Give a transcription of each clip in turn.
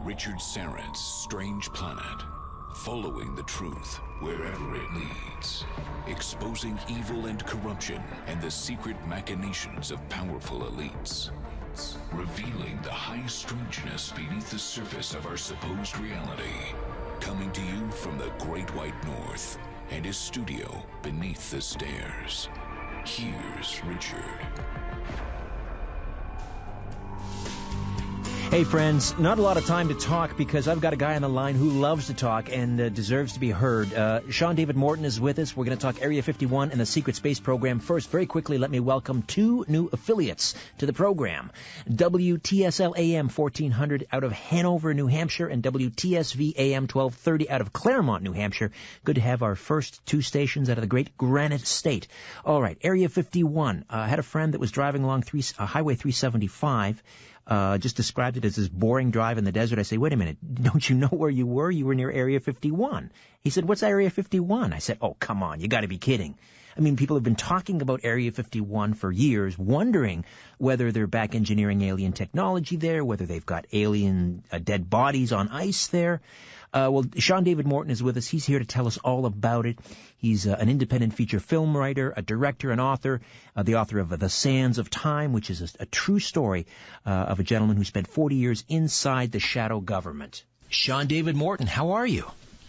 Richard Saren's Strange Planet. Following the truth wherever it leads. Exposing evil and corruption and the secret machinations of powerful elites. Revealing the high strangeness beneath the surface of our supposed reality. Coming to you from the Great White North and his studio beneath the stairs. Here's Richard. Hey friends, not a lot of time to talk because I've got a guy on the line who loves to talk and deserves to be heard. Sean David Morton is with us. We're going to talk Area 51 and the secret space program. First, very quickly, let me welcome two new affiliates to the program. WTSL AM 1400 out of Hanover, New Hampshire, and WTSV AM 1230 out of Claremont, New Hampshire. Good to have our first two stations out of the great Granite State. All right, Area 51. I had a friend that was driving along Highway 375. Just described it as this boring drive in the desert. I say, wait a minute, don't you know where you were? You were near Area 51. He said, what's Area 51? I said, oh, come on, you got to be kidding. I mean, people have been talking about Area 51 for years, wondering whether they're back engineering alien technology there, whether they've got alien dead bodies on ice there. Well, Sean David Morton is with us. He's here to tell us all about it. He's an independent feature film writer, a director, an author, the author of The Sands of Time, which is a true story of a gentleman who spent 40 years inside the shadow government. Sean David Morton, how are you?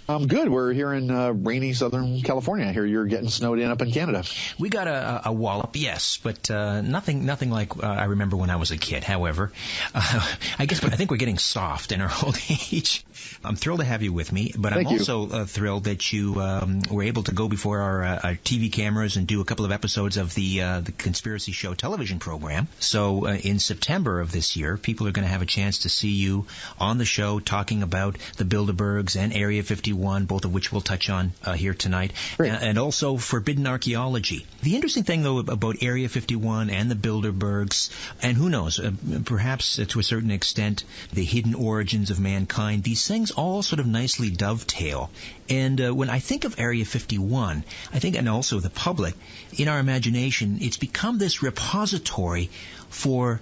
I'm good. We're here in rainy Southern California. I hear you're getting snowed in up in Canada. We got a wallop, yes, but nothing like I remember when I was a kid. However, I think we're getting soft in our old age. I'm thrilled to have you with me, but I'm also thrilled that you were able to go before our TV cameras and do a couple of episodes of the Conspiracy Show television program. So in September of this year, people are going to have a chance to see you on the show talking about the Bilderbergs and Area 51. Both of which we'll touch on here tonight, and also forbidden archaeology. The interesting thing, though, about Area 51 and the Bilderbergs, and who knows, perhaps to a certain extent, the hidden origins of mankind, these things all sort of nicely dovetail. And when I think of Area 51, I think, and also the public, in our imagination, it's become this repository for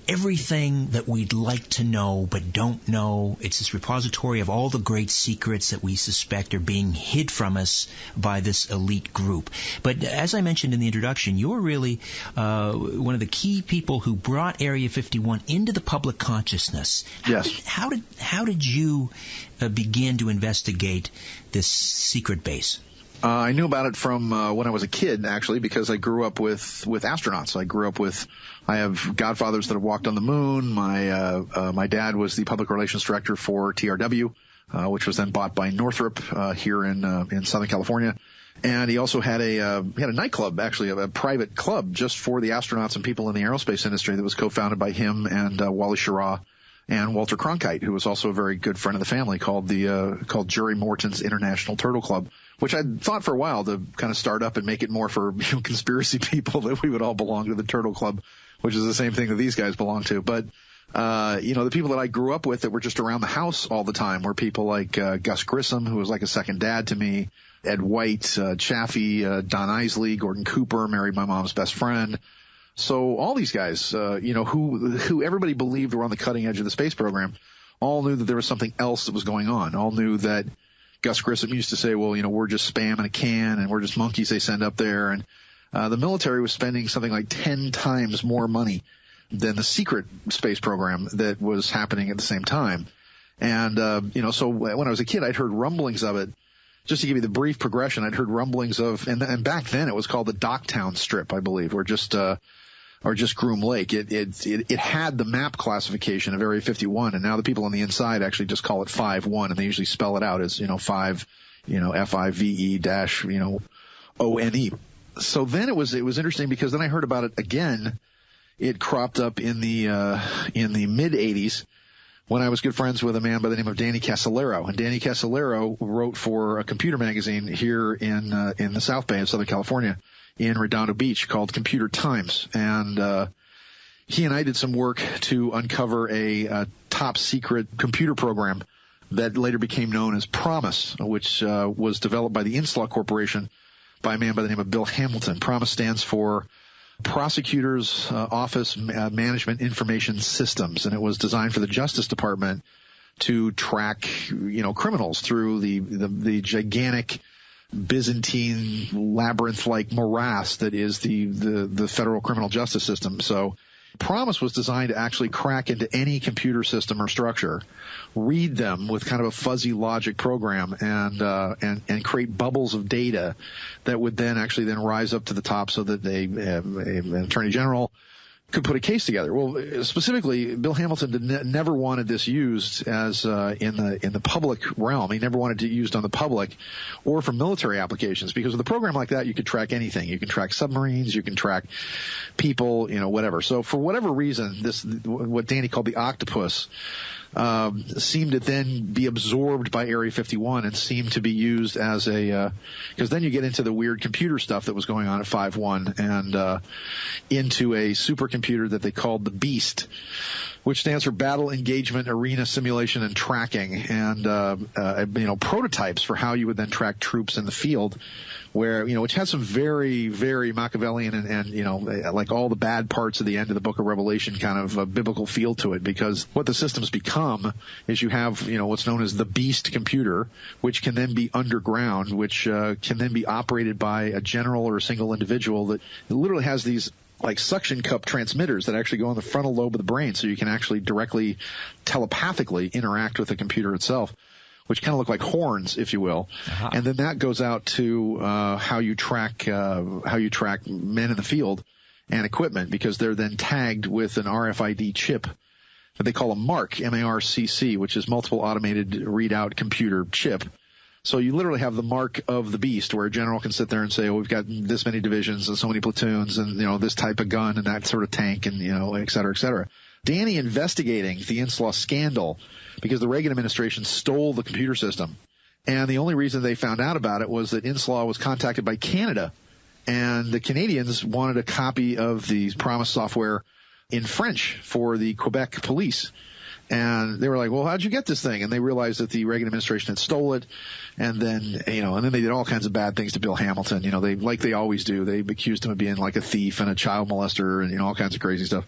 everything that we'd like to know but don't know. It's this repository of all the great secrets that we suspect are being hid from us by this elite group. But as I mentioned in the introduction, you're really one of the key people who brought Area 51 into the public consciousness. Yes. How did you begin to investigate this secret base? I knew about it from when I was a kid, actually, because I grew up with astronauts. I have godfathers that have walked on the moon. My dad was the public relations director for TRW, which was then bought by Northrop here in Southern California. And he also had a nightclub, actually, a private club just for the astronauts and people in the aerospace industry that was co-founded by him and Wally Schirra and Walter Cronkite, who was also a very good friend of the family, called Jerry Morton's International Turtle Club, which I thought for a while to kind of start up and make it more for conspiracy people that we would all belong to the Turtle Club, which is the same thing that these guys belong to. But the people that I grew up with that were just around the house all the time were people like Gus Grissom, who was like a second dad to me, Ed White, Chaffee, Don Isley, Gordon Cooper, married my mom's best friend. So all these guys, who everybody believed were on the cutting edge of the space program, all knew that there was something else that was going on. All knew that Gus Grissom used to say, well, we're just spam in a can and we're just monkeys they send up there. And the military was spending something like 10 times more money than the secret space program that was happening at the same time. And, so when I was a kid, I'd heard rumblings of it. Just to give you the brief progression, I'd heard rumblings of, and back then it was called the Docktown Strip, I believe, or just Groom Lake. It had the map classification of Area 51, and now the people on the inside actually just call it 5-1, and they usually spell it out as, 5, FIVE dash, ONE. So then it was interesting because then I heard about it again. It cropped up in the mid 80s when I was good friends with a man by the name of Danny Casolaro. And Danny Casolaro wrote for a computer magazine here in the South Bay of Southern California in Redondo Beach called Computer Times. And he and I did some work to uncover a top secret computer program that later became known as PROMIS, which was developed by the Inslaw Corporation by a man by the name of Bill Hamilton. PROMIS stands for Prosecutor's Office Management Information Systems, and it was designed for the Justice Department to track, criminals through the gigantic Byzantine labyrinth-like morass that is the federal criminal justice system. So Promise was designed to actually crack into any computer system or structure, read them with kind of a fuzzy logic program, and create bubbles of data that would then rise up to the top so that an attorney general could put a case together. Well, specifically, Bill Hamilton never wanted this used as in the public realm. He never wanted it used on the public or for military applications, because with a program like that, you could track anything. You can track submarines, you can track people, whatever. So for whatever reason, what Danny called the octopus seemed to then be absorbed by Area 51 and seemed to be used as because then you get into the weird computer stuff that was going on at 5-1 and into a supercomputer that they called the Beast, which stands for Battle Engagement Arena Simulation and Tracking, and prototypes for how you would then track troops in the field, where which has some very, very Machiavellian and like all the bad parts of the end of the Book of Revelation kind of a biblical feel to it, because what the systems become is you have what's known as the Beast computer, which can then be underground, which can then be operated by a general or a single individual that literally has these like suction cup transmitters that actually go on the frontal lobe of the brain, so you can actually directly telepathically interact with the computer itself, which kind of look like horns, if you will. Uh-huh. And then that goes out to how you track men in the field and equipment, because they're then tagged with an RFID chip that they call a MARC, M-A-R-C-C, which is multiple automated readout computer chip. So you literally have the mark of the Beast, where a general can sit there and say, oh, we've got this many divisions and so many platoons and, this type of gun and that sort of tank and, et cetera, et cetera. Danny investigating the Inslaw scandal, because the Reagan administration stole the computer system. And the only reason they found out about it was that Inslaw was contacted by Canada, and the Canadians wanted a copy of the Promise software in French for the Quebec police. And they were like, well, how'd you get this thing? And they realized that the Reagan administration had stole it. And then, and then they did all kinds of bad things to Bill Hamilton. They always do. They accused him of being like a thief and a child molester and, all kinds of crazy stuff.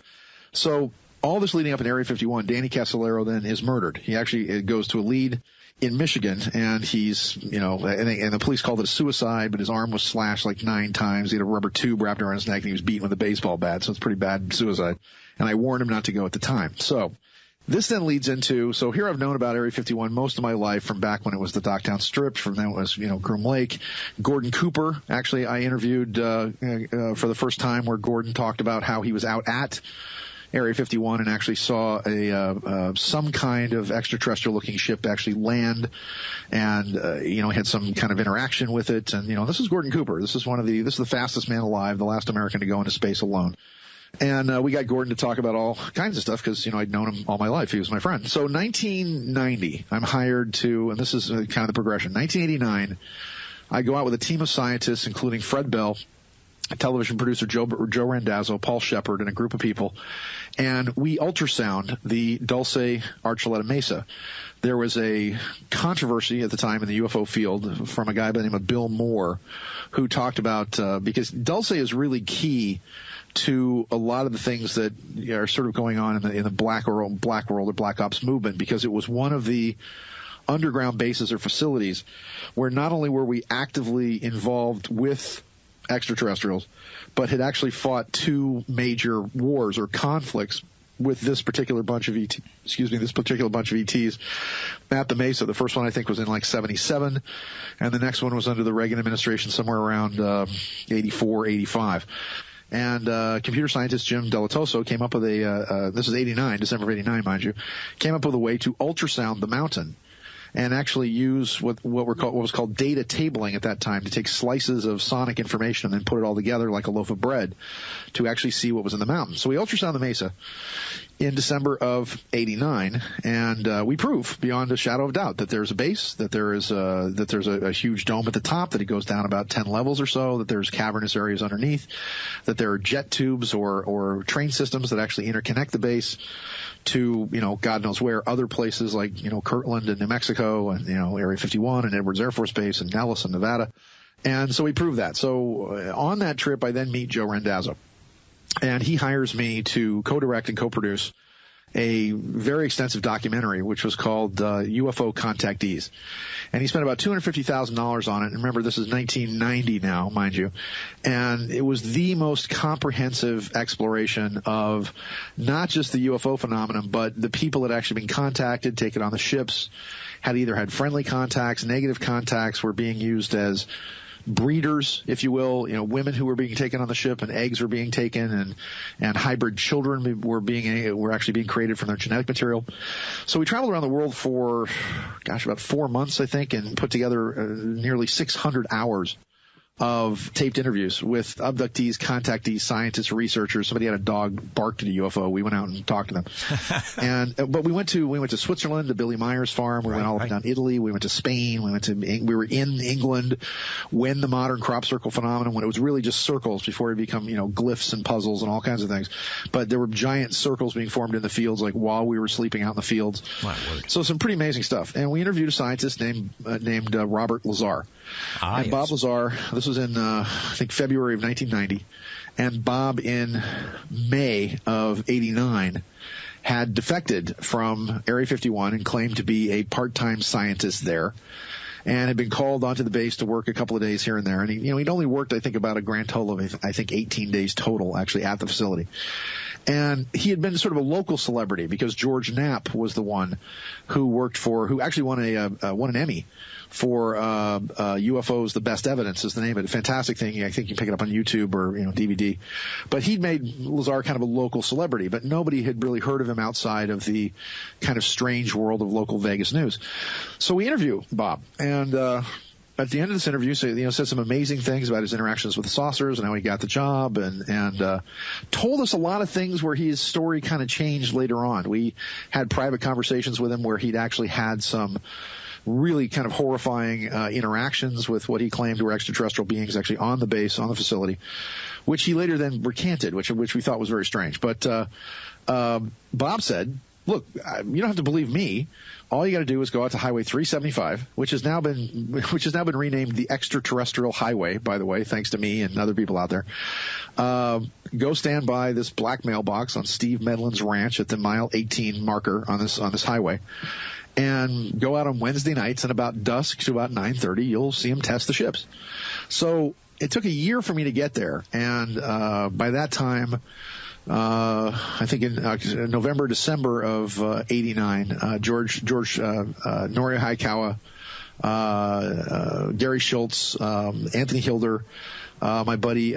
So all this leading up in Area 51, Danny Casolaro then is murdered. He actually goes to a lead in Michigan, and he's, and the police called it a suicide, but his arm was slashed like 9 times. He had a rubber tube wrapped around his neck, and he was beaten with a baseball bat. So it's pretty bad suicide. And I warned him not to go at the time. So this then leads into, so here I've known about Area 51 most of my life, from back when it was the Docktown Strip, from then it was, Groom Lake. Gordon Cooper, actually, I interviewed for the first time, where Gordon talked about how he was out at Area 51 and actually saw some kind of extraterrestrial-looking ship actually land, and had some kind of interaction with it. And this is Gordon Cooper. This is the fastest man alive, the last American to go into space alone. And we got Gordon to talk about all kinds of stuff because, I'd known him all my life. He was my friend. So 1990, I'm hired to, and this is kind of the progression. 1989, I go out with a team of scientists, including Fred Bell, television producer Joe Randazzo, Paul Shepard, and a group of people, and we ultrasound the Dulce Archuleta Mesa. There was a controversy at the time in the UFO field from a guy by the name of Bill Moore, who talked about because Dulce is really key to a lot of the things that are sort of going on in the black world or black ops movement, because it was one of the underground bases or facilities where not only were we actively involved with extraterrestrials, but had actually fought 2 major wars or conflicts with this particular bunch of ETs at the Mesa. The first one I think was in like 77, and the next one was under the Reagan administration somewhere around 84, 85. And computer scientist Jim Delatoso came up with this is 89, December of 89, mind you, came up with a way to ultrasound the mountain and actually use what was called data tabling at that time, to take slices of sonic information and then put it all together like a loaf of bread to actually see what was in the mountain. So we ultrasound the Mesa in December of 89, and we prove beyond a shadow of doubt that there's a base, that there's a huge dome at the top, that it goes down about 10 levels or so, that there's cavernous areas underneath, that there are jet tubes or train systems that actually interconnect the base to, God knows where, other places like, Kirtland and New Mexico and, Area 51 and Edwards Air Force Base and Nellis and Nevada. And so we proved that. So on that trip, I then meet Joe Randazzo, and he hires me to co-direct and co-produce a very extensive documentary, which was called UFO Contactees. And he spent about $250,000 on it. And remember, this is 1990 now, mind you. And it was the most comprehensive exploration of not just the UFO phenomenon, but the people that had actually been contacted, taken on the ships, had either had friendly contacts, negative contacts, were being used as breeders, if you will, women who were being taken on the ship, and eggs were being taken, and hybrid children were actually being created from their genetic material. So we traveled around the world for, about 4 months, I think, and put together nearly 600 hours of taped interviews with abductees, contactees, scientists, researchers. Somebody had a dog barked at a UFO. We went out and talked to them. But we went to Switzerland, to Billy Meyer's farm. We went all up and down Italy. We went to Spain. We were in England when the modern crop circle phenomenon, when it was really just circles before it become, glyphs and puzzles and all kinds of things. But there were giant circles being formed in the fields, like while we were sleeping out in the fields. So some pretty amazing stuff. And we interviewed a scientist named Robert Lazar. And Bob Lazar, this was in, I think, February of 1990. And Bob, in May of 89, had defected from Area 51 and claimed to be a part-time scientist there, and had been called onto the base to work a couple of days here and there. And he'd only worked, I think, about a grand total of, 18 days total, actually, at the facility. And he had been sort of a local celebrity because George Knapp was the one who actually won an Emmy for UFOs, The Best Evidence is the name of it. A fantastic thing. I think you can pick it up on YouTube or DVD. But he'd made Lazar kind of a local celebrity, but nobody had really heard of him outside of the kind of strange world of local Vegas news. So we interview Bob, and at the end of this interview, said some amazing things about his interactions with the saucers and how he got the job, and told us a lot of things where his story kind of changed later on. We had private conversations with him where he'd actually had some really kind of horrifying interactions with what he claimed were extraterrestrial beings actually on the base, on the facility, which he later then recanted, which we thought was very strange. But Bob said, look, you don't have to believe me. All you got to do is go out to Highway 375, which has now been renamed the Extraterrestrial Highway, by the way, thanks to me and other people out there. Go stand by this black mailbox on Steve Medlin's ranch at the mile 18 marker on this highway, and go out on Wednesday nights, and about dusk to about 9:30, you'll see them test the ships. So it took a year for me to get there, and by that time, I think in November, December of 89, George Norio Hayakawa, Gary Schultz, Anthony Hilder, my buddy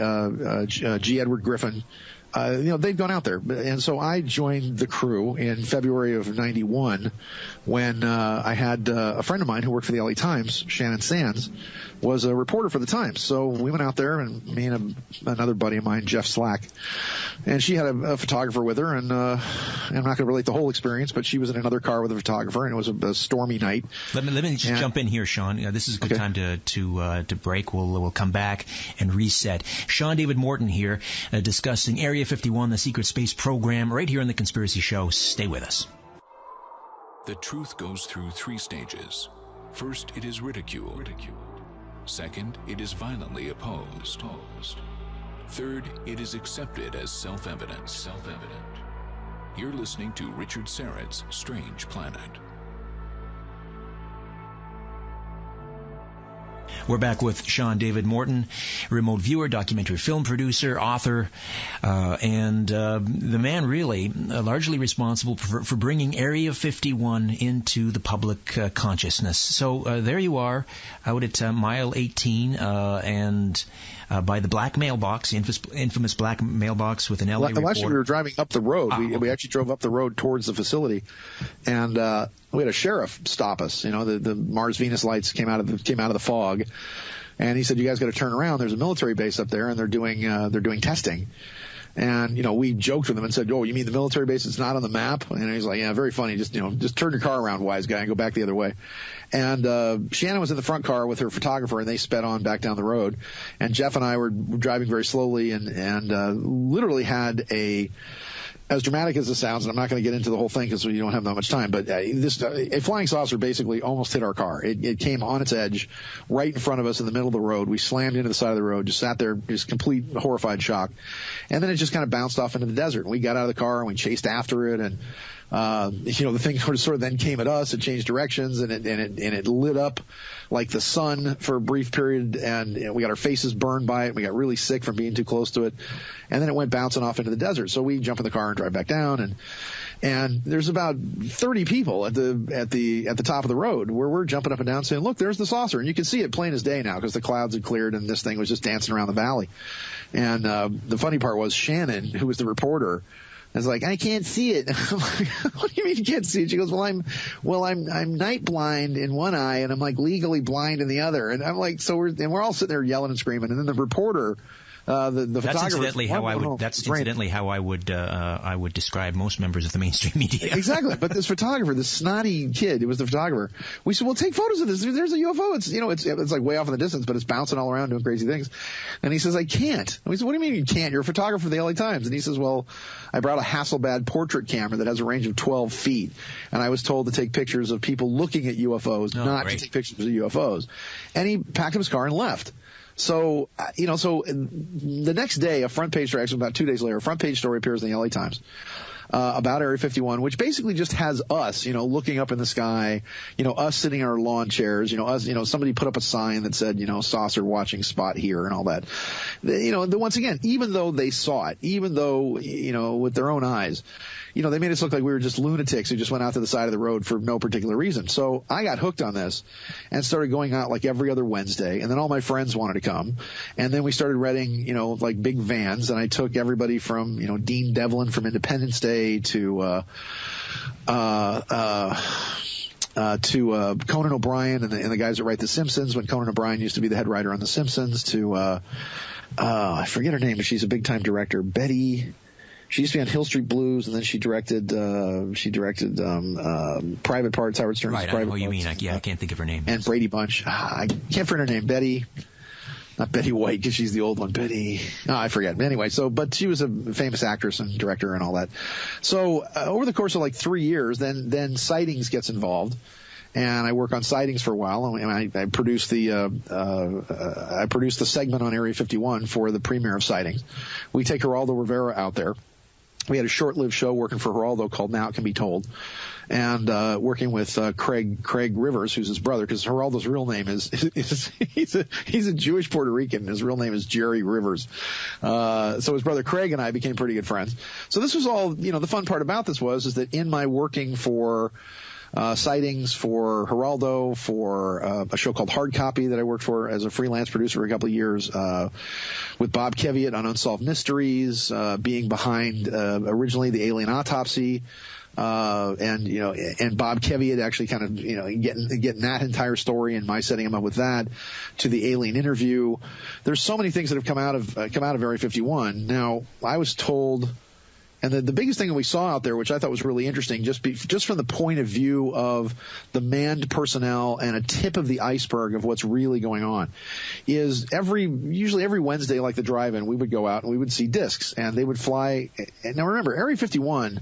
G. Edward Griffin, they'd gone out there. And so I joined the crew in February of 91 when I had a friend of mine who worked for the LA Times, Shannon Sands, was a reporter for the Times. So we went out there, and me and another buddy of mine, Jeff Slack, and she had a photographer with her, and I'm not going to relate the whole experience, but she was in another car with a photographer, and it was a stormy night. Let me just jump in here, Sean. This is a good time to break. We'll come back and reset. Sean David Morton here, discussing Area 51, the secret space program, right here on The Conspiracy Show. Stay with us. The truth goes through 3 stages. First, it is ridiculed. Second, it is violently opposed. Third, it is accepted as self-evident. You're listening to Richard Syrett's Strange Planet. We're back with Sean David Morton, remote viewer, documentary film producer, author, and the man really largely responsible for bringing Area 51 into the public consciousness. So there you are out at mile 18 and by the black mailbox, the infamous black mailbox with an LA reporter. Actually, we were driving up the road. We actually drove up the road towards the facility, and we had a sheriff stop us. The Mars Venus lights came out of the fog, and he said, "You guys got to turn around. There's a military base up there, and they're doing testing." And, we joked with him and said, "Oh, you mean the military base is not on the map?" And he's like, "Yeah, very funny. Just turn your car around, wise guy, and go back the other way." And Shannon was in the front car with her photographer, and they sped on back down the road. And Jeff and I were driving very slowly and literally had as dramatic as it sounds, and I'm not going to get into the whole thing because we don't have that much time, but a flying saucer basically almost hit our car. It came on its edge right in front of us in the middle of the road. We slammed into the side of the road, just sat there, just complete horrified shock. And then it just kind of bounced off into the desert. And we got out of the car and we chased after it, and the thing sort of then came at us. It changed directions, and it lit up like the sun for a brief period, and we got our faces burned by it. We got really sick from being too close to it, and then it went bouncing off into the desert. So we jump in the car and drive back down, and there's about 30 people at the top of the road where we're jumping up and down saying, "Look, there's the saucer," and you can see it plain as day now because the clouds had cleared and this thing was just dancing around the valley. And the funny part was Shannon, who was the reporter, I was like, "I can't see it." I'm like, "What do you mean you can't see it?" She goes, I'm night blind in one eye and I'm like legally blind in the other. And I'm like, we're all sitting there yelling and screaming. And then the reporter, the photographer. That's incidentally how I would describe most members of the mainstream media. Exactly. But this photographer, this snotty kid, who was the photographer, we said, "Well, take photos of this. There's a UFO. It's like way off in the distance, but it's bouncing all around doing crazy things." And he says, "I can't." And we said, "What do you mean you can't? You're a photographer for the LA Times." And he says, "Well, I brought a Hasselblad portrait camera that has a range of 12 feet. And I was told to take pictures of people looking at UFOs, to take pictures of UFOs." And he packed up his car and left. So, the next day, a front page story, actually about 2 days later, a front page story appears in the LA Times about Area 51, which basically just has us, looking up in the sky, us sitting in our lawn chairs, us, somebody put up a sign that said, saucer watching spot here and all that. Once again, even though they saw it, even though, with their own eyes, they made us look like we were just lunatics who just went out to the side of the road for no particular reason. So I got hooked on this and started going out like every other Wednesday. And then all my friends wanted to come. And then we started renting, like big vans. And I took everybody from, Dean Devlin from Independence Day to Conan O'Brien and the guys that write The Simpsons, when Conan O'Brien used to be the head writer on The Simpsons, to I forget her name, but she's a big time director, Betty. She used to be on Hill Street Blues, and then she directed Private Parts, Howard Stern's Private Parts. Right, I know what you mean. I can't think of her name. And Brady Bunch. I can't find her name. Betty. Not Betty White, because she's the old one. Betty. I forget. Anyway, but she was a famous actress and director and all that. So over the course of like 3 years, then Sightings gets involved. And I work on Sightings for a while, and I produced the segment on Area 51 for the premiere of Sightings. We take Geraldo Rivera out there. We had a short-lived show working for Geraldo called Now It Can Be Told, and working with Craig Rivers, who's his brother, because Geraldo's real name is he's a Jewish Puerto Rican. His real name is Jerry Rivers. So his brother Craig and I became pretty good friends. So this was all, the fun part about this is that in my working for Sightings, for Geraldo, for a show called Hard Copy that I worked for as a freelance producer for a couple of years, with Bob Keviott on Unsolved Mysteries, being behind originally the Alien Autopsy, and Bob Keviott actually kind of getting that entire story and my setting him up with that, to the Alien Interview. There's so many things that have come out of Area 51. Now, I was told. And the biggest thing that we saw out there, which I thought was really interesting, just from the point of view of the manned personnel and a tip of the iceberg of what's really going on, is usually every Wednesday, like the drive-in, we would go out and we would see discs, and they would fly. And now remember, Area 51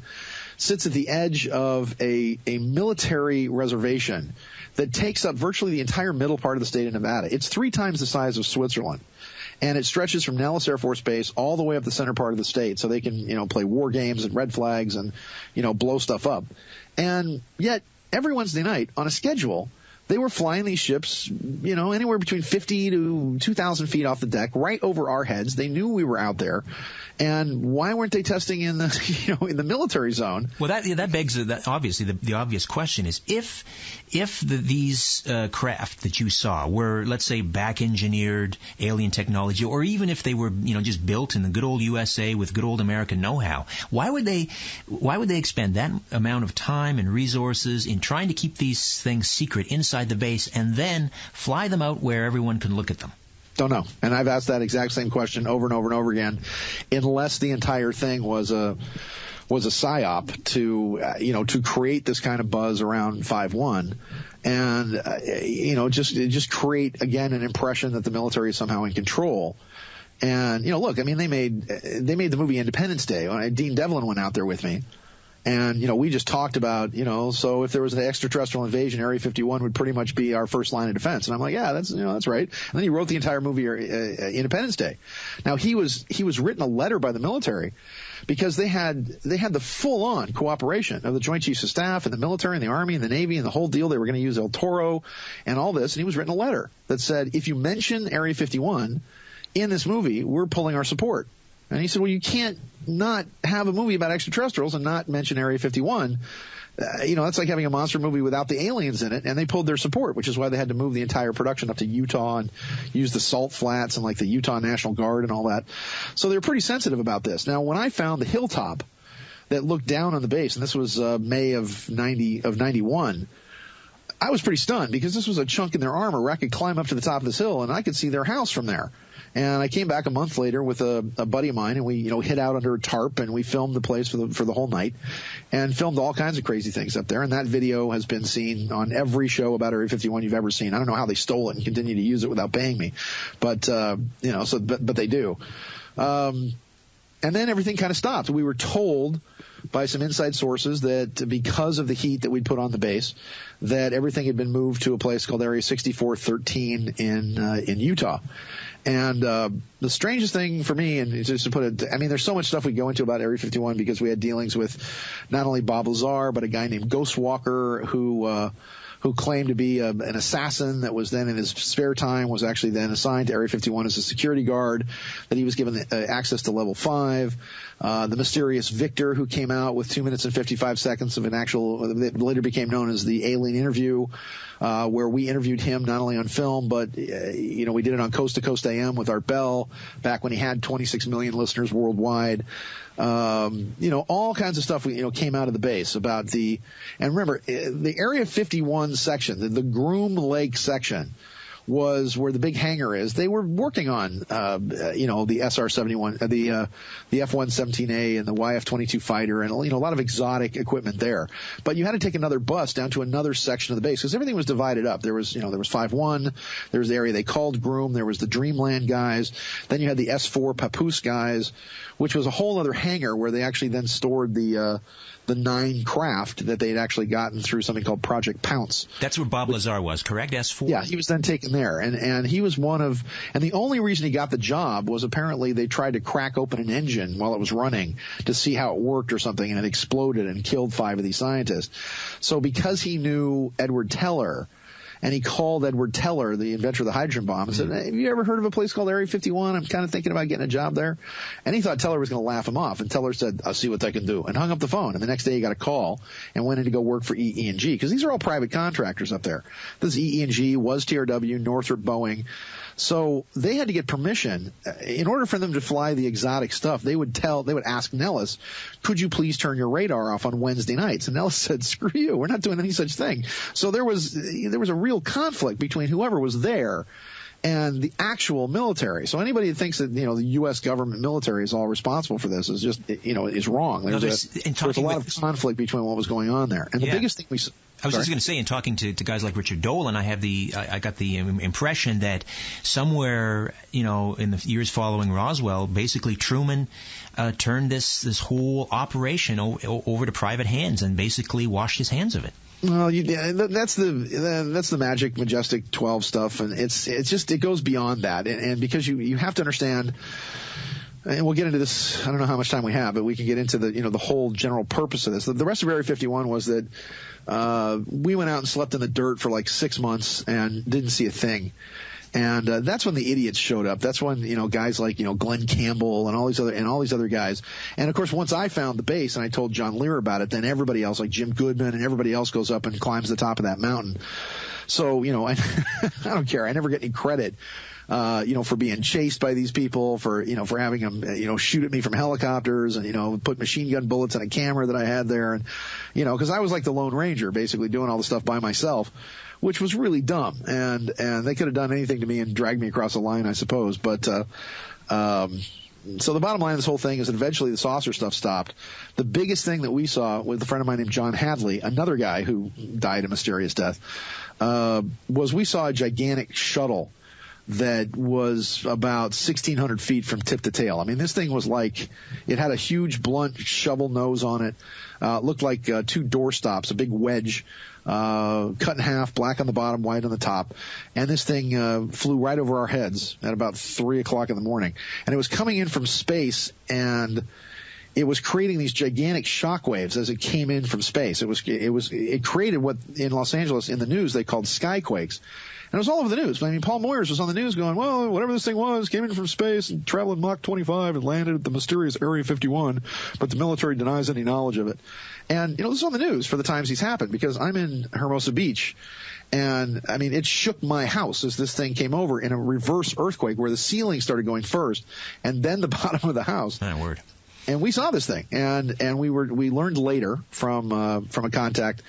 sits at the edge of a military reservation that takes up virtually the entire middle part of the state of Nevada. It's 3 times the size of Switzerland. And it stretches from Nellis Air Force Base all the way up the center part of the state, so they can, play war games and red flags and, blow stuff up. And yet, every Wednesday night on a schedule, they were flying these ships, anywhere between 50 to 2,000 feet off the deck, right over our heads. They knew we were out there. And why weren't they testing in the, in the military zone? Well, that begs obviously the obvious question is if these craft that you saw were, let's say, back engineered alien technology, or even if they were, just built in the good old USA with good old American know-how, why would they expend that amount of time and resources in trying to keep these things secret inside the base and then fly them out where everyone can look at them? Don't know. And I've asked that exact same question over and over and over again, unless the entire thing was a psyop to create this kind of buzz around 5-1 and, just create, again, an impression that the military is somehow in control. And, look, I mean, they made the movie Independence Day. Dean Devlin went out there with me. And, we just talked about, so if there was an extraterrestrial invasion, Area 51 would pretty much be our first line of defense. And I'm like, yeah, that's right. And then he wrote the entire movie, Independence Day. Now, he was written a letter by the military because they had the full-on cooperation of the Joint Chiefs of Staff and the military and the Army and the Navy and the whole deal. They were going to use El Toro and all this. And he was written a letter that said, if you mention Area 51 in this movie, we're pulling our support. And he said, well, you can't not have a movie about extraterrestrials and not mention Area 51. That's like having a monster movie without the aliens in it, and they pulled their support, which is why they had to move the entire production up to Utah and use the salt flats and like the Utah National Guard and all that. So they were pretty sensitive about this. Now, when I found the hilltop that looked down on the base, and this was May of 91, I was pretty stunned because this was a chunk in their armor where I could climb up to the top of this hill and I could see their house from there. And I came back a month later with a buddy of mine, and we, hid out under a tarp, and we filmed the place for the whole night, and filmed all kinds of crazy things up there. And that video has been seen on every show about Area 51 you've ever seen. I don't know how they stole it and continue to use it without paying me, but but they do. And then everything kind of stopped. We were told by some inside sources that because of the heat that we'd put on the base, that everything had been moved to a place called Area 6413 in Utah. And the strangest thing for me, and just to put it, I mean, there's so much stuff we go into about Area 51 because we had dealings with not only Bob Lazar, but a guy named Ghost Walker who claimed to be an assassin that was then in his spare time was actually then assigned to Area 51 as a security guard, that he was given access to level 5. The mysterious Victor, who came out with 2 minutes and 55 seconds of an actual, that later became known as the Alien Interview, where we interviewed him not only on film, but, we did it on Coast to Coast AM with Art Bell back when he had 26 million listeners worldwide. All kinds of stuff came out of the base about and remember, the Area 51 section, the Groom Lake section, was where the big hangar is. They were working on, the SR-71, the F-117A and the YF-22 fighter and, a lot of exotic equipment there. But you had to take another bus down to another section of the base because everything was divided up. There was 5-1. There was the area they called Groom. There was the Dreamland guys. Then you had the S-4 Papoose guys, which was a whole other hangar where they actually then stored the 9 craft that they had actually gotten through something called Project Pounce. That's where Bob Lazar was, correct? S4? Yeah, he was then taken there. And he was and the only reason he got the job was apparently they tried to crack open an engine while it was running to see how it worked or something, and it exploded and killed 5 of these scientists. So because he knew Edward Teller, and he called Edward Teller, the inventor of the hydrogen bomb, and said, hey, have you ever heard of a place called Area 51? I'm kind of thinking about getting a job there. And he thought Teller was going to laugh him off. And Teller said, I'll see what I can do, and hung up the phone. And the next day he got a call and went in to go work for EE&G, because these are all private contractors up there. This is EE&G, was TRW, Northrop, Boeing. So they had to get permission. In order for them to fly the exotic stuff, they would ask Nellis, could you please turn your radar off on Wednesday nights? And Nellis said, screw you, we're not doing any such thing. So there was a real conflict between whoever was there and the actual military. So anybody that thinks that, the U.S. government military is all responsible for this is just, is wrong. There's a lot of conflict between what was going on there. And the biggest thing I was just going to say, in talking to guys like Richard Dolan, I got the impression that somewhere, in the years following Roswell, basically Truman turned this whole operation over to private hands and basically washed his hands of it. Well, that's the magic, majestic 12 stuff, and it goes beyond that, and because you have to understand. And we'll get into this. I don't know how much time we have, but we can get into the whole general purpose of this. The rest of Area 51 was that we went out and slept in the dirt for like 6 months and didn't see a thing. And that's when the idiots showed up. That's when guys like Glenn Campbell and all these other guys. And of course, once I found the base and I told John Lear about it, then everybody else, like Jim Goodman and everybody else, goes up and climbs the top of that mountain. So I don't care. I never get any credit. For being chased by these people, for having them, shoot at me from helicopters and, put machine gun bullets in a camera that I had there. And, cause I was like the Lone Ranger, basically doing all the stuff by myself, which was really dumb. And they could have done anything to me and dragged me across the line, I suppose. But, so the bottom line of this whole thing is that eventually the saucer stuff stopped. The biggest thing that we saw with a friend of mine named John Hadley, another guy who died a mysterious death, was we saw a gigantic shuttle that was about 1,600 feet from tip to tail. I mean, this thing was like, it had a huge blunt shovel nose on it. Looked like 2 doorstops, a big wedge, cut in half, black on the bottom, white on the top. And this thing flew right over our heads at about 3 o'clock in the morning. And it was coming in from space, and it was creating these gigantic shock waves as it came in from space. It created what in Los Angeles in the news they called skyquakes. And it was all over the news. I mean, Paul Moyers was on the news going, well, whatever this thing was, came in from space and traveled Mach 25 and landed at the mysterious Area 51, but the military denies any knowledge of it. And, this is on the news for the times these happened, because I'm in Hermosa Beach. And, I mean, it shook my house as this thing came over in a reverse earthquake where the ceiling started going first and then the bottom of the house. My word. And we saw this thing, and we learned later from a contact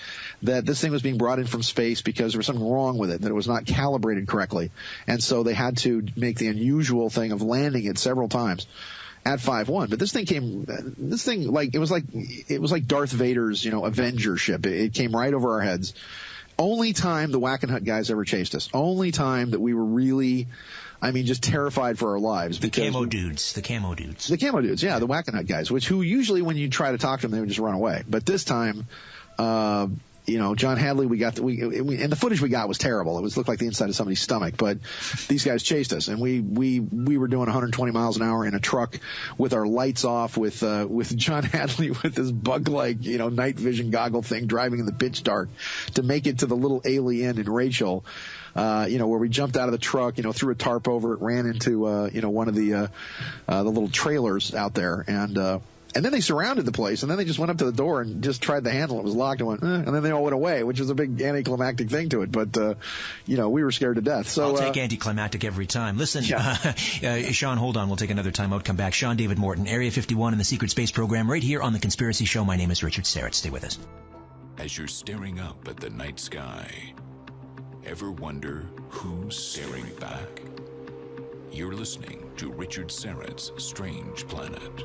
that this thing was being brought in from space because there was something wrong with it, that it was not calibrated correctly, and so they had to make the unusual thing of landing it several times at 5-1. But this thing it was like Darth Vader's Avenger ship. It came right over our heads. Only time the Wackenhut guys ever chased us. Only time that we were really, just terrified for our lives. The camo dudes, yeah, the Wackenhut guys, who usually when you try to talk to them, they would just run away. But this time, John Hadley, and the footage we got was terrible. It looked like the inside of somebody's stomach, but these guys chased us, and we were doing 120 miles an hour in a truck with our lights off, with John Hadley with this bug-like, night vision goggle thing driving in the pitch dark to make it to the little alien in Rachel. Where we jumped out of the truck, threw a tarp over it, ran into, one of the little trailers out there, and then they surrounded the place, and then they just went up to the door and just tried the handle. It was locked and went, and then they all went away, which was a big anticlimactic thing to it. But, we were scared to death. So I'll take anticlimactic every time. Listen, Sean, hold on. We'll take another time out, come back. Sean David Morton, Area 51 in the Secret Space Program, right here on The Conspiracy Show. My name is Richard Serrett. Stay with us. As you're staring up at the night sky, ever wonder who's staring back? You're listening to Richard Serrett's Strange Planet.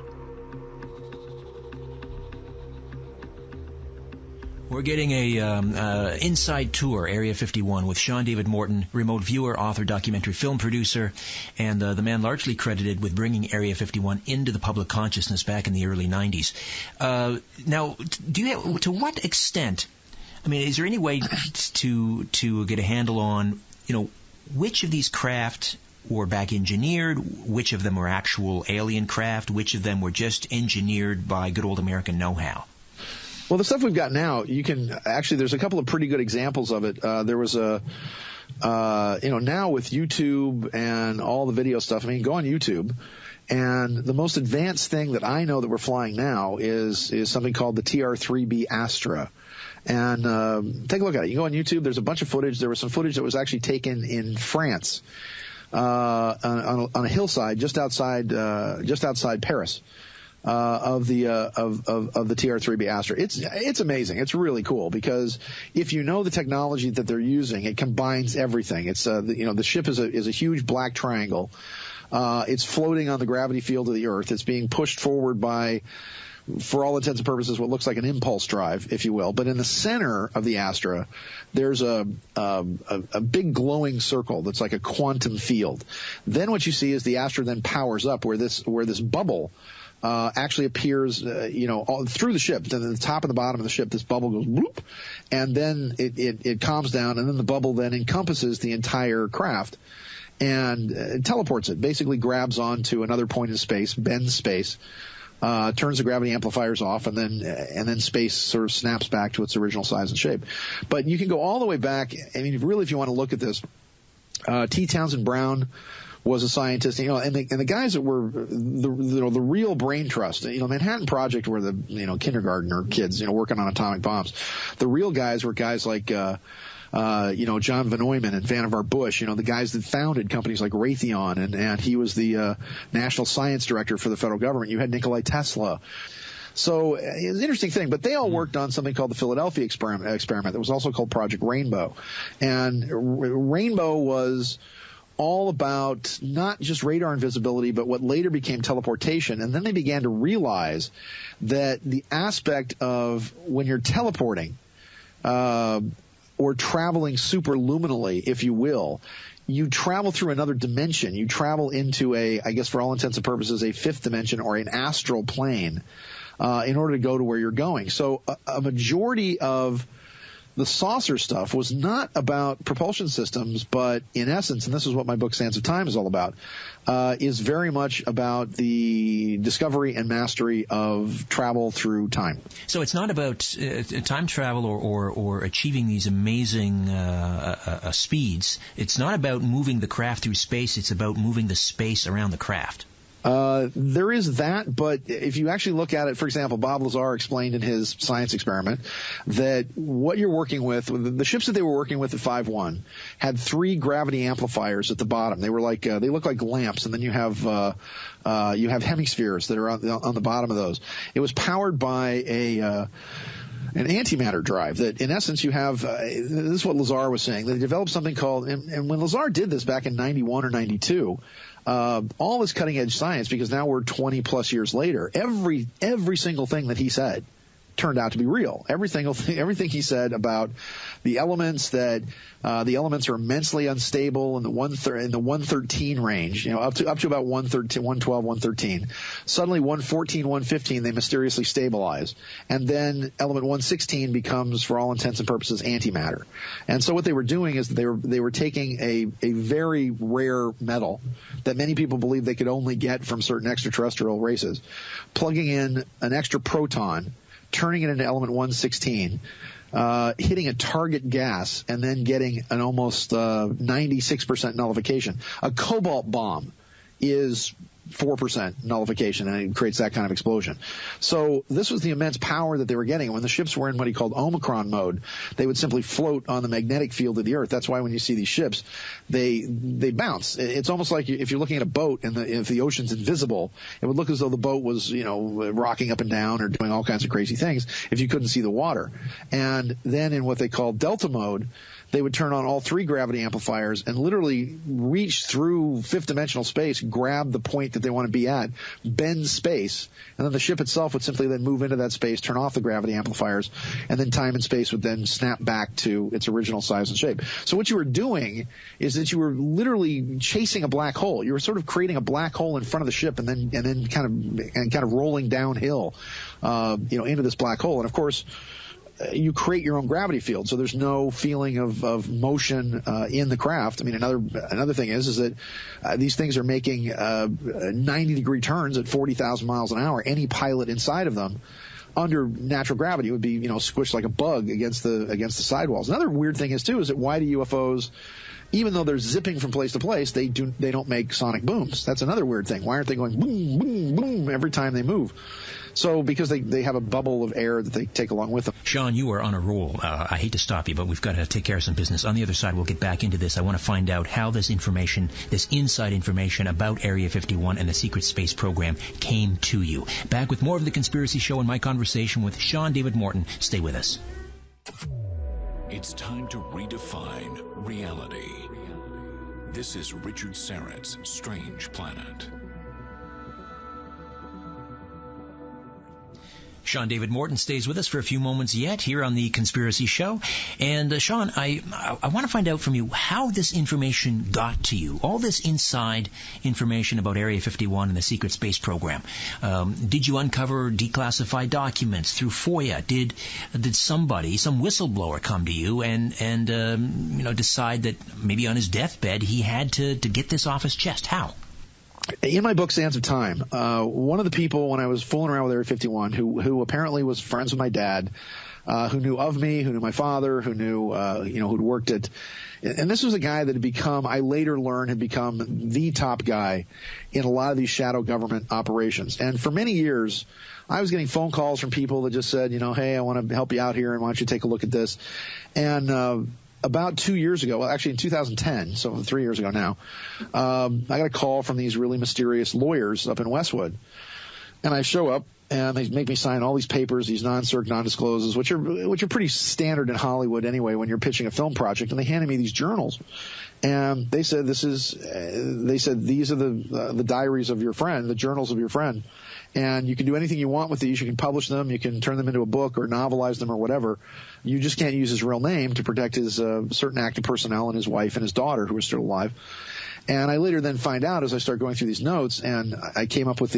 We're getting a inside tour, Area 51, with Sean David Morton, remote viewer, author, documentary film producer, and the man largely credited with bringing Area 51 into the public consciousness back in the early 90s. Now, to what extent, is there any way to get a handle on, which of these craft were back engineered, which of them were actual alien craft, which of them were just engineered by good old American know-how? Well, the stuff we've got now, there's a couple of pretty good examples of it. There was now with YouTube and all the video stuff, go on YouTube, and the most advanced thing that I know that we're flying now is something called the TR-3B Astra. And take a look at it. You go on YouTube, there's a bunch of footage. There was some footage that was actually taken in France on a hillside just outside Paris. Of the TR-3B Astra. It's amazing. It's really cool because if you know the technology that they're using, it combines everything. It's the ship is a huge black triangle. It's floating on the gravity field of the Earth. It's being pushed forward by, for all intents and purposes, what looks like an impulse drive, if you will. But in the center of the Astra, there's a big glowing circle that's like a quantum field. Then what you see is the Astra then powers up where this bubble actually appears, all through the ship. To the top and the bottom of the ship, this bubble goes bloop, and then it calms down, and then the bubble then encompasses the entire craft and teleports it. Basically, grabs onto another point in space, bends space, turns the gravity amplifiers off, and then space sort of snaps back to its original size and shape. But you can go all the way back. Really, if you want to look at this, T. Townsend Brown was a scientist, and the guys that were the real brain trust, Manhattan Project were the kindergartner kids, working on atomic bombs. The real guys were guys like John Van Neumann and Vannevar Bush, the guys that founded companies like Raytheon, and he was the national science director for the federal government. You had Nikola Tesla. So it's an interesting thing, but they all worked on something called the Philadelphia experiment that was also called Project Rainbow. And Rainbow was all about not just radar invisibility, but what later became teleportation. And then they began to realize that the aspect of when you're teleporting or traveling superluminally, if you will, you travel through another dimension. You travel into I guess for all intents and purposes, a fifth dimension or an astral plane in order to go to where you're going. So a majority of the saucer stuff was not about propulsion systems, but in essence, and this is what my book Sands of Time is all about, is very much about the discovery and mastery of travel through time. So it's not about time travel or achieving these amazing speeds. It's not about moving the craft through space. It's about moving the space around the craft. There is that, but if you actually look at it, for example, Bob Lazar explained in his science experiment that what you're working with, the ships that they were working with at 5-1 had 3 gravity amplifiers at the bottom. They were like, they look like lamps, and then you have hemispheres that are on the bottom of those. It was powered by an antimatter drive that, in essence, you have, this is what Lazar was saying, they developed something called, and when Lazar did this back in 91 or 92, all this cutting edge science, because now we're 20 plus years later, every single thing that he said turned out to be real. Everything he said about the elements, that the elements are immensely unstable in the 113 range, up to about 113, 112, 113. Suddenly 114, 115 they mysteriously stabilize, and then element 116 becomes, for all intents and purposes, antimatter. And so what they were doing is they were taking a very rare metal that many people believe they could only get from certain extraterrestrial races, plugging in an extra proton, turning it into element 116, hitting a target gas, and then getting an almost 96% nullification. A cobalt bomb is 4% nullification, and it creates that kind of explosion. So this was the immense power that they were getting. When the ships were in what he called Omicron mode, they would simply float on the magnetic field of the Earth. That's why when you see these ships, they bounce. It's almost like if you're looking at a boat and if the ocean's invisible, it would look as though the boat was, rocking up and down or doing all kinds of crazy things if you couldn't see the water. And then in what they call Delta mode, they would turn on all 3 gravity amplifiers and literally reach through fifth dimensional space, grab the point that they want to be at, bend space, and then the ship itself would simply then move into that space, turn off the gravity amplifiers, and then time and space would then snap back to its original size and shape. So what you were doing is that you were literally chasing a black hole. You were sort of creating a black hole in front of the ship and then kind of rolling downhill, into this black hole. And of course, you create your own gravity field, so there's no feeling of motion in the craft. I mean, another thing is that these things are making 90-degree turns at 40,000 miles an hour. Any pilot inside of them, under natural gravity, would be squished like a bug against the sidewalls. Another weird thing is that why do UFOs, even though they're zipping from place to place, they don't make sonic booms? That's another weird thing. Why aren't they going boom, boom, boom every time they move? So because they have a bubble of air that they take along with them. Sean, you are on a roll. I hate to stop you, but we've got to take care of some business. On the other side, we'll get back into this. I want to find out how this inside information about Area 51 and the secret space program came to you. Back with more of The Conspiracy Show and my conversation with Sean David Morton. Stay with us. It's time to redefine reality. This is Richard Syrett's Strange Planet. Sean David Morton stays with us for a few moments yet here on The Conspiracy Show. And Sean, I want to find out from you how this information got to you, all this inside information about Area 51 and the secret space program. Did you uncover declassified documents through FOIA? Did somebody, some whistleblower, come to you and decide that maybe on his deathbed he had to get this off his chest? How? In my book, Sands of Time, one of the people, when I was fooling around with Area 51, who apparently was friends with my dad, who knew of me, who knew my father, who knew, who'd worked at, and this was a guy that I later learned had become the top guy in a lot of these shadow government operations. And for many years, I was getting phone calls from people that just said, hey, I want to help you out here, and why don't you take a look at this? And, about 2 years ago, well, actually in 2010, so 3 years ago now, I got a call from these really mysterious lawyers up in Westwood. And I show up, and they make me sign all these papers, these non-circ, non-discloses, which are pretty standard in Hollywood anyway when you're pitching a film project. And they handed me these journals. And they said, these are the diaries of your friend, the journals of your friend. And you can do anything you want with these. You can publish them. You can turn them into a book or novelize them or whatever. You just can't use his real name to protect his certain active personnel and his wife and his daughter who are still alive. And I later then find out as I start going through these notes, and I came up with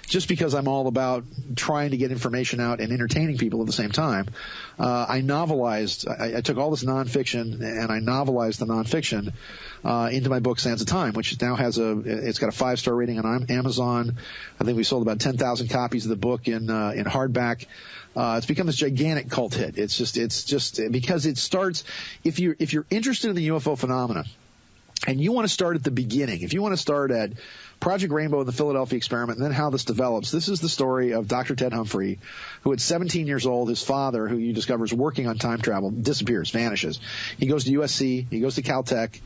just because I'm all about trying to get information out and entertaining people at the same time, I novelized, I took all this nonfiction and I novelized the nonfiction into my book Sands of Time, which now it's got a 5-star rating on Amazon. I think we sold about 10,000 copies of the book in hardback. It's become this gigantic cult hit. It's just because it starts, if you're interested in the UFO phenomena, and you want to start at the beginning, if you want to start at Project Rainbow and the Philadelphia experiment and then how this develops, this is the story of Dr. Ted Humphrey, who at 17 years old, his father, who you discover is working on time travel, disappears, vanishes. He goes to USC, he goes to Caltech,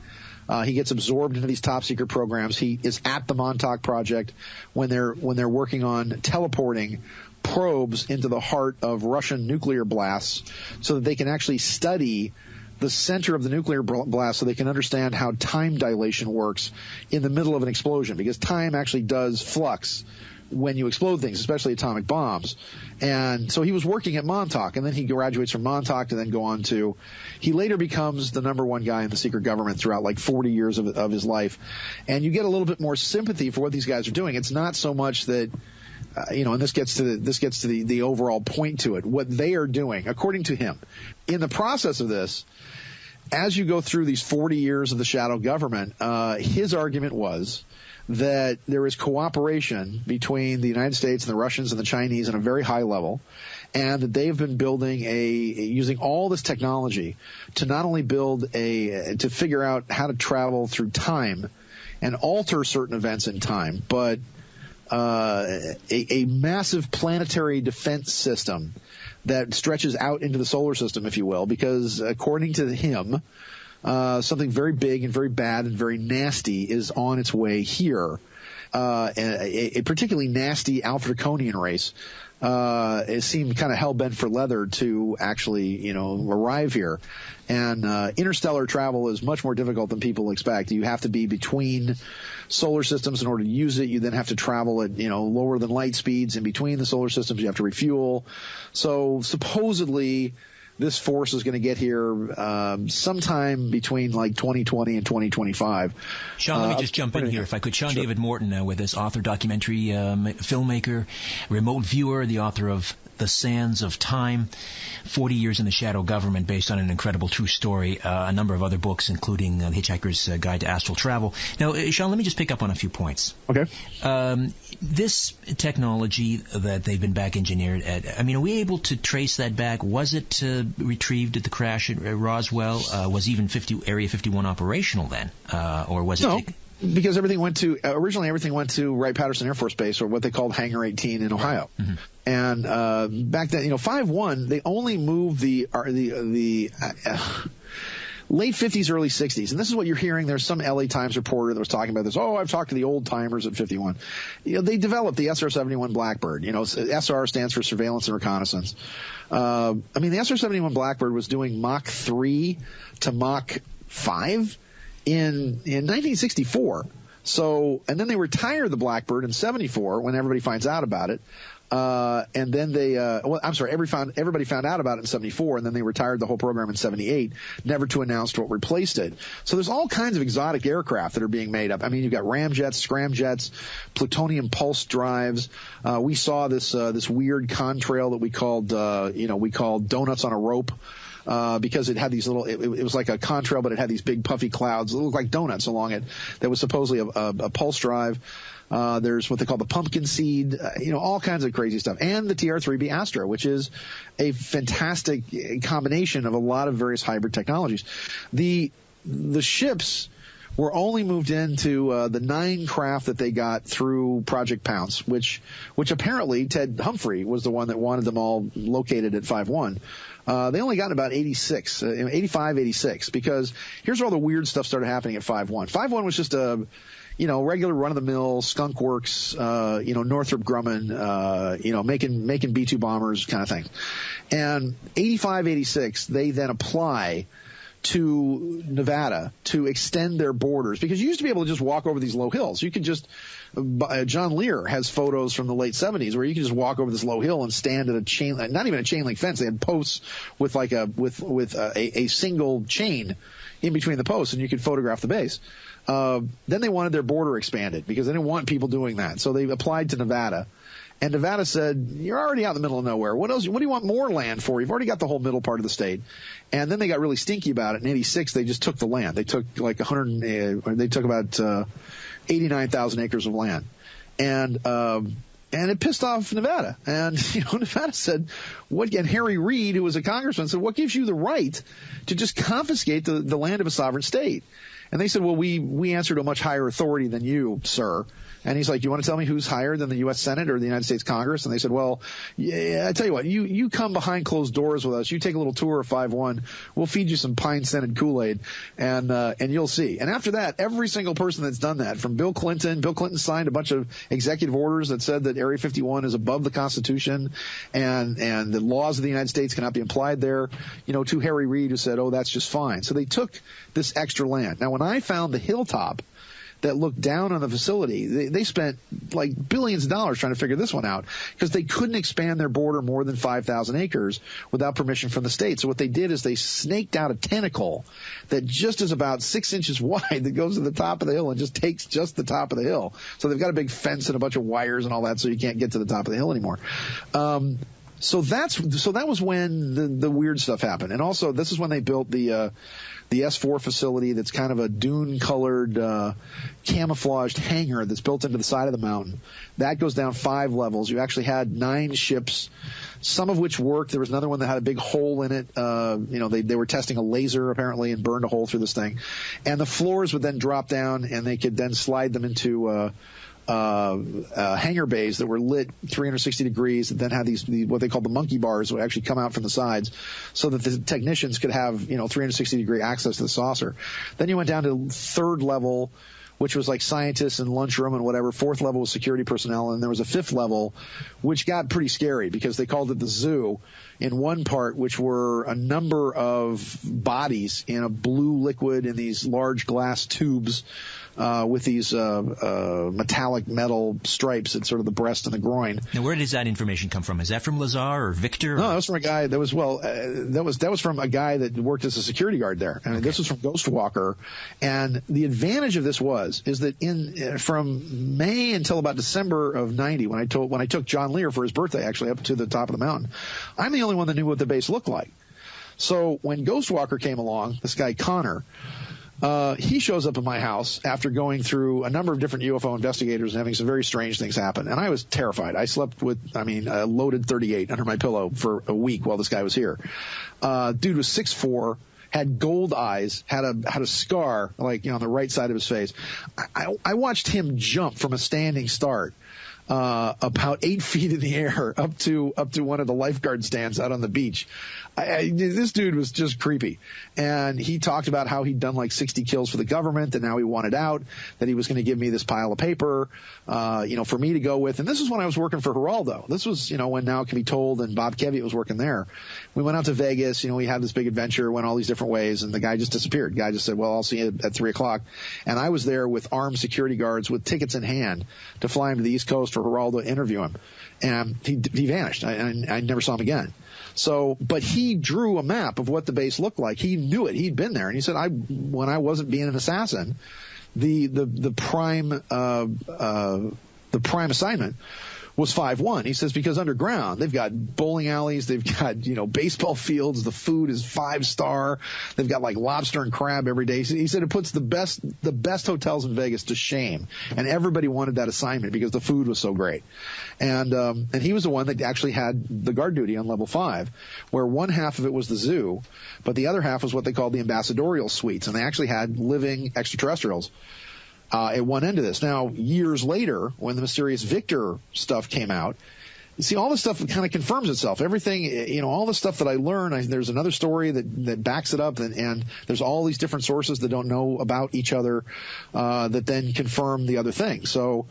he gets absorbed into these top secret programs. He is at the Montauk Project when they're working on teleporting probes into the heart of Russian nuclear blasts so that they can actually study the center of the nuclear blast so they can understand how time dilation works in the middle of an explosion, because time actually does flux when you explode things, especially atomic bombs. And so he was working at Montauk, and then he graduates from Montauk to then go on to – he later becomes the #1 guy in the secret government throughout like 40 years of his life. And you get a little bit more sympathy for what these guys are doing. It's not so much that and this gets to the overall point to it, what they are doing, according to him. In the process of this, as you go through these 40 years of the shadow government, his argument was that there is cooperation between the United States and the Russians and the Chinese on a very high level, and that they've been building using all this technology to not only to figure out how to travel through time and alter certain events in time, but a massive planetary defense system that stretches out into the solar system, if you will, because according to him, something very big and very bad and very nasty is on its way here. A particularly nasty Alpha Draconian race. It seemed kind of hell-bent for leather to actually, arrive here. And interstellar travel is much more difficult than people expect. You have to be between solar systems in order to use it. You then have to travel at, lower than light speeds in between the solar systems. You have to refuel. So supposedly this force is going to get here sometime between like 2020 and 2025. Sean, let me just jump in here, if I could. Sean David Morton with us, author, documentary filmmaker, remote viewer, the author of The Sands of Time, 40 Years in the Shadow Government, based on an incredible true story, a number of other books, including The Hitchhiker's Guide to Astral Travel. Now, Sean, let me just pick up on a few points. Okay. This technology that they've been back engineered at, are we able to trace that back? Was it retrieved at the crash at Roswell? Was even Area 51 operational then? Or was it... No. Because originally everything went to Wright-Patterson Air Force Base, or what they called Hangar 18 in Ohio. Mm-hmm. And back then, 5-1, they only moved the late 50s, early 60s. And this is what you're hearing. There's some LA Times reporter that was talking about this. Oh, I've talked to the old timers at 51. They developed the SR-71 Blackbird. SR stands for surveillance and reconnaissance. The SR-71 Blackbird was doing Mach 3 to Mach 5 in 1964. So, and then they retired the Blackbird in 74 when everybody finds out about it. And then everybody found out about it in 74, and then they retired the whole program in 78, never to announce what replaced it. So there's all kinds of exotic aircraft that are being made up. You've got ramjets, scramjets, plutonium pulse drives. We saw this weird contrail that we called donuts on a rope. Because it had these little, it was like a contrail, but it had these big puffy clouds that looked like donuts along it. That was supposedly a pulse drive. There's what they call the pumpkin seed, all kinds of crazy stuff. And the TR-3B Astra, which is a fantastic combination of a lot of various hybrid technologies. The ships were only moved into the 9 craft that they got through Project Pounce, which apparently Ted Humphrey was the one that wanted them all located at 5-1. They only got about 85, 86, because here's where all the weird stuff started happening at 5-1. 5-1 was just a, regular run-of-the-mill Skunk Works, Northrop Grumman, making B-2 bombers kind of thing. And 85, 86, they then apply to Nevada to extend their borders, because you used to be able to just walk over these low hills. You could just John Lear has photos from the late 70s where you could just walk over this low hill and stand at a chain, not even a chain link fence. They had posts with like a single chain in between the posts, and you could photograph the base. Then they wanted their border expanded because they didn't want people doing that. So they applied to Nevada. And Nevada said, you're already out in the middle of nowhere. What else? What do you want more land for? You've already got the whole middle part of the state. And then they got really stinky about it. In '86, they just took the land. They took like they took about 89,000 acres of land. And it pissed off Nevada. And, Nevada said, and Harry Reid, who was a congressman, said, what gives you the right to just confiscate the land of a sovereign state? And they said, well, we answer to a much higher authority than you, sir. And he's like, you want to tell me who's higher than the U.S. Senate or the United States Congress? And they said, well, yeah, I tell you what, you come behind closed doors with us. You take a little tour of 5-1. We'll feed you some pine-scented Kool-Aid, and you'll see. And after that, every single person that's done that, from Bill Clinton signed a bunch of executive orders that said that Area 51 is above the Constitution and the laws of the United States cannot be applied there, to Harry Reid, who said, oh, that's just fine. So they took this extra land. Now, when I found the hilltop that looked down on the facility, they spent like billions of dollars trying to figure this one out because they couldn't expand their border more than 5,000 acres without permission from the state. So what they did is they snaked out a tentacle that just is about 6 inches wide that goes to the top of the hill and just takes just the top of the hill. So they've got a big fence and a bunch of wires and all that, so you can't get to the top of the hill anymore. So that was when the weird stuff happened. And also, this is when they built the S4 facility that's kind of a dune-colored camouflaged hangar that's built into the side of the mountain. That goes down 5 levels. You actually had 9 ships, some of which worked. There was another one that had a big hole in it. They were testing a laser, apparently, and burned a hole through this thing. And the floors would then drop down, and they could then slide them into hangar bays that were lit 360 degrees and then had these what they called the monkey bars would actually come out from the sides so that the technicians could have 360 degree access to the saucer. Then you went down to 3rd level, which was like scientists and lunchroom and whatever. 4th level was security personnel, and there was a 5th level which got pretty scary because they called it the zoo in one part, which were a number of bodies in a blue liquid in these large glass tubes with these metallic metal stripes at sort of the breast and the groin. Now, where does that information come from? Is that from Lazar or Victor? No, that was from a guy that was from a guy that worked as a security guard there. And this was from Ghostwalker. And the advantage of this is that from May until about December of '90, when I took John Lear for his birthday, actually up to the top of the mountain, I'm the only one that knew what the base looked like. So when Ghostwalker came along, this guy Connor, he shows up at my house after going through a number of different UFO investigators and having some very strange things happen. And I was terrified. I slept with, a loaded 38 under my pillow for a week while this guy was here. Dude was 6'4", had gold eyes, had a scar on the right side of his face. I watched him jump from a standing start about 8 feet in the air up to one of the lifeguard stands out on the beach. This dude was just creepy. And he talked about how he'd done like 60 kills for the government and now he wanted out, that he was going to give me this pile of paper, for me to go with. And this is when I was working for Geraldo. This was, when Now It Can Be Told and Bob Kevitt was working there. We went out to Vegas, we had this big adventure, went all these different ways, and the guy just disappeared. The guy just said, well, I'll see you at 3:00. And I was there with armed security guards with tickets in hand to fly him to the East Coast for Geraldo to interview him. And he vanished. I never saw him again. So, but he drew a map of what the base looked like. He knew it. He'd been there. And he said, when I wasn't being an assassin, the prime assignment was 5-1. He says, because underground, they've got bowling alleys, they've got, baseball fields, the food is 5-star, they've got like lobster and crab every day. He said it puts the best hotels in Vegas to shame. And everybody wanted that assignment because the food was so great. And he was the one that actually had the guard duty on level 5, where one half of it was the zoo, but the other half was what they called the ambassadorial suites. And they actually had living extraterrestrials at one end of this. Now, years later, when the mysterious Victor stuff came out, you see, all this stuff kind of confirms itself. Everything, all the stuff that I learned, there's another story that backs it up, and there's all these different sources that don't know about each other that then confirm the other thing. So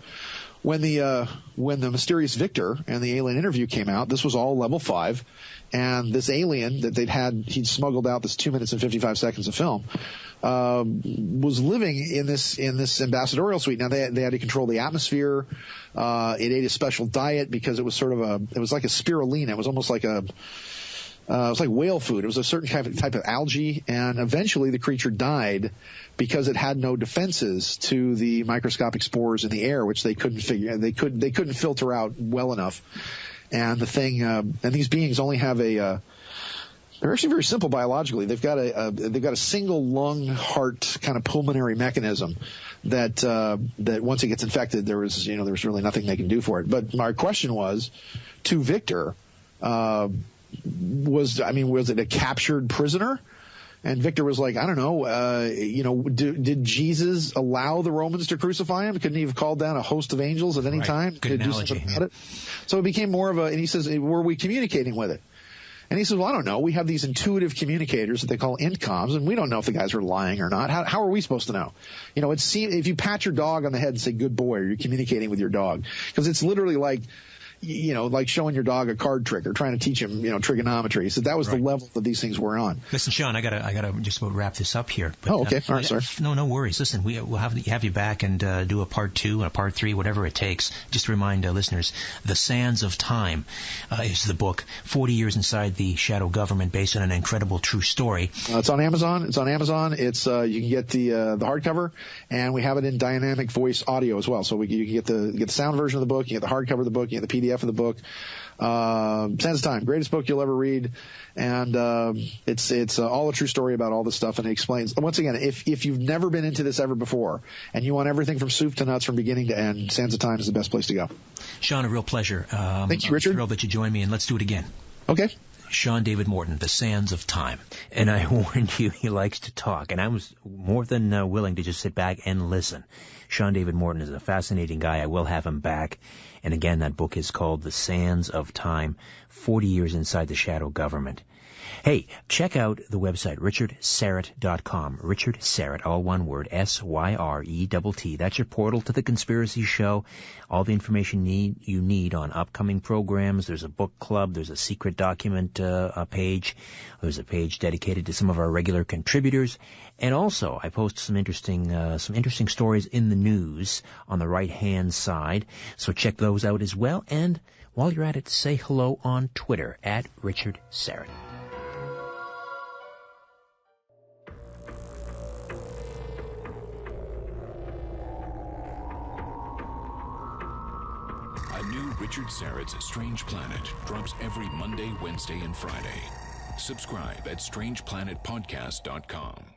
when the mysterious Victor and the alien interview came out, this was all level 5, and this alien that he'd smuggled out this 2 minutes and 55 seconds of film, was living in this ambassadorial suite. Now they had to control the atmosphere. It ate a special diet because it was it was like a spirulina. It was almost like it was like whale food. It was a certain type of algae, and eventually the creature died because it had no defenses to the microscopic spores in the air, which they couldn't filter out well enough. And the thing, and these beings only have they're actually very simple biologically. They've got a single lung heart kind of pulmonary mechanism that once it gets infected, there was really nothing they can do for it. But my question was to Victor, was it a captured prisoner? And Victor was like, I don't know, did Jesus allow the Romans to crucify him? Couldn't he have called down a host of angels at any time to do something about it? So it became more of and he says, were we communicating with it? And he says, well, I don't know. We have these intuitive communicators that they call intcoms, and we don't know if the guys are lying or not. How are we supposed to know? If you pat your dog on the head and say, good boy, you're communicating with your dog. Because it's literally like showing your dog a card trick or trying to teach him, trigonometry. So that was the level that these things were on. Listen, Sean, I gotta just about wrap this up here. But, okay. All right, sorry. No worries. Listen, we'll have you back and do a part 2 and a part 3, whatever it takes. Just to remind listeners, The Sands of Time is the book. 40 Years Inside the Shadow Government, based on an incredible true story. It's on Amazon. It's you can get the hardcover, and we have it in dynamic voice audio as well. So you can get the sound version of the book, you get the hardcover of the book, you get the PDF of the book. Sands of Time, greatest book you'll ever read, and it's all a true story about all this stuff, and it explains. Once again, if you've never been into this ever before, and you want everything from soup to nuts from beginning to end, Sands of Time is the best place to go. Sean, a real pleasure. Thank you, Richard. I'm thrilled that you joined me, and let's do it again. Okay. Sean David Morton, The Sands of Time. And I warned you, he likes to talk, and I was more than willing to just sit back and listen. Sean David Morton is a fascinating guy. I will have him back. And again, that book is called The Sands of Time, 40 Years Inside the Shadow Government. Hey, check out the website, richardsyrett.com. Richard Syrett, all one word, S-Y-R-E-T-T. That's your portal to the Conspiracy Show. All the information you need on upcoming programs. There's a book club. There's a secret document page. There's a page dedicated to some of our regular contributors. And also, I post some interesting stories in the news on the right-hand side. So check those out as well. And while you're at it, say hello on Twitter, @RichardSyrett. Richard Syrett's Strange Planet drops every Monday, Wednesday, and Friday. Subscribe at StrangePlanetPodcast.com.